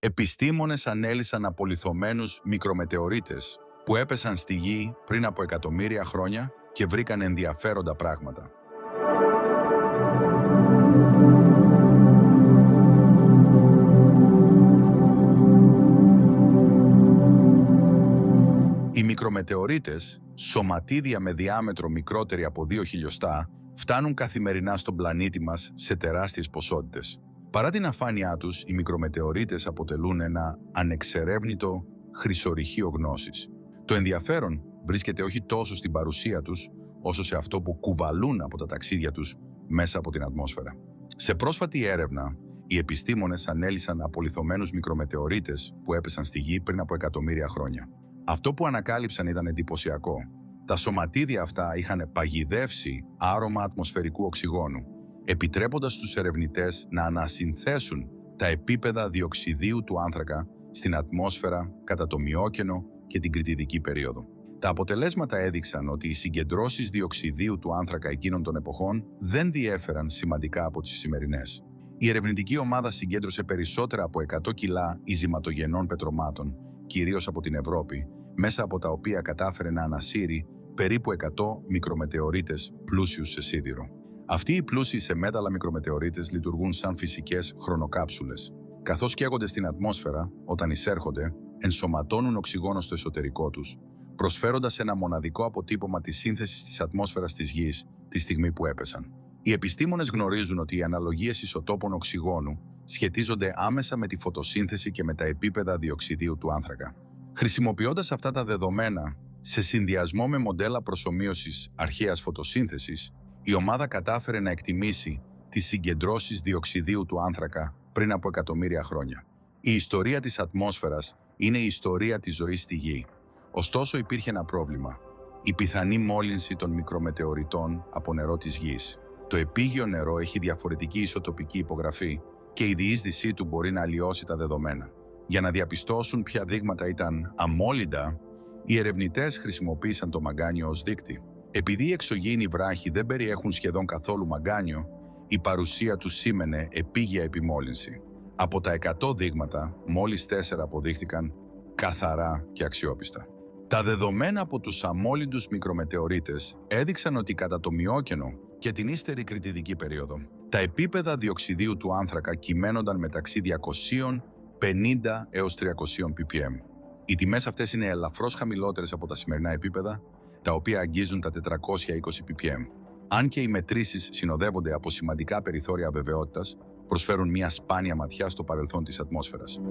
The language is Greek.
Επιστήμονες ανέλυσαν απολιθωμένους μικρομετεωρίτες που έπεσαν στη Γη πριν από εκατομμύρια χρόνια και βρήκαν ενδιαφέροντα πράγματα. Οι μικρομετεωρίτες, σωματίδια με διάμετρο μικρότερη από 2 χιλιοστά, φτάνουν καθημερινά στον πλανήτη μας σε τεράστιες ποσότητες. Παρά την αφάνειά τους, οι μικρομετεωρίτες αποτελούν ένα ανεξερεύνητο χρυσορυχείο γνώσης. Το ενδιαφέρον βρίσκεται όχι τόσο στην παρουσία τους, όσο σε αυτό που κουβαλούν από τα ταξίδια τους μέσα από την ατμόσφαιρα. Σε πρόσφατη έρευνα, οι επιστήμονες ανέλυσαν απολιθωμένους μικρομετεωρίτες που έπεσαν στη Γη πριν από εκατομμύρια χρόνια. Αυτό που ανακάλυψαν ήταν εντυπωσιακό. Τα σωματίδια αυτά είχαν παγιδεύσει άρωμα ατμοσφαιρικού οξυγόνου, επιτρέποντας στους ερευνητές να ανασυνθέσουν τα επίπεδα διοξιδίου του άνθρακα στην ατμόσφαιρα κατά το Μειόκενο και την Κρητιδική περίοδο. Τα αποτελέσματα έδειξαν ότι οι συγκεντρώσεις διοξιδίου του άνθρακα εκείνων των εποχών δεν διέφεραν σημαντικά από τις σημερινές. Η ερευνητική ομάδα συγκέντρωσε περισσότερα από 100 κιλά ειζηματογενών πετρωμάτων, κυρίως από την Ευρώπη, μέσα από τα οποία κατάφερε να ανασύρει περίπου 100 μικρομετεωρίτες πλούσιους σε σίδηρο. Αυτοί οι πλούσιοι σε μέταλλα μικρομετεωρίτες λειτουργούν σαν φυσικές χρονοκάψουλες. Καθώς καίγονται στην ατμόσφαιρα, όταν εισέρχονται, ενσωματώνουν οξυγόνο στο εσωτερικό τους, προσφέροντας ένα μοναδικό αποτύπωμα της σύνθεσης της ατμόσφαιρας της Γης τη στιγμή που έπεσαν. Οι επιστήμονες γνωρίζουν ότι οι αναλογίες ισοτόπων οξυγόνου σχετίζονται άμεσα με τη φωτοσύνθεση και με τα επίπεδα διοξιδίου του άνθρακα. Χρησιμοποιώντας αυτά τα δεδομένα, σε συνδυασμό με μοντέλα προσομοίωσης αρχαίας φωτοσύνθεσης, η ομάδα κατάφερε να εκτιμήσει τις συγκεντρώσεις διοξιδίου του άνθρακα πριν από εκατομμύρια χρόνια. Η ιστορία της ατμόσφαιρας είναι η ιστορία της ζωής στη Γη. Ωστόσο υπήρχε ένα πρόβλημα: η πιθανή μόλυνση των μικρομετεωριτών από νερό της Γης. Το επίγειο νερό έχει διαφορετική ισοτοπική υπογραφή και η διείσδυσή του μπορεί να αλλοιώσει τα δεδομένα. Για να διαπιστώσουν ποια δείγματα ήταν αμόλυντα, οι ερευνητές χρησιμοποίησαν το μαγκάνιο ως δείκτη. Επειδή οι εξωγήινοι βράχοι δεν περιέχουν σχεδόν καθόλου μαγκάνιο, η παρουσία του σήμαινε επίγεια επιμόλυνση. Από τα 100 δείγματα, μόλις 4 αποδείχθηκαν καθαρά και αξιόπιστα. Τα δεδομένα από τους αμόλυντους μικρομετεωρίτες έδειξαν ότι κατά το Μειόκενο και την ύστερη Κρητιδική περίοδο, τα επίπεδα διοξιδίου του άνθρακα κυμαίνονταν μεταξύ 250 έως 300 ppm. Οι τιμές αυτές είναι ελαφρώς χαμηλότερες από τα σημερινά επίπεδα, τα οποία αγγίζουν τα 420 ppm. Αν και οι μετρήσεις συνοδεύονται από σημαντικά περιθώρια αβεβαιότητας, προσφέρουν μια σπάνια ματιά στο παρελθόν της ατμόσφαιρας.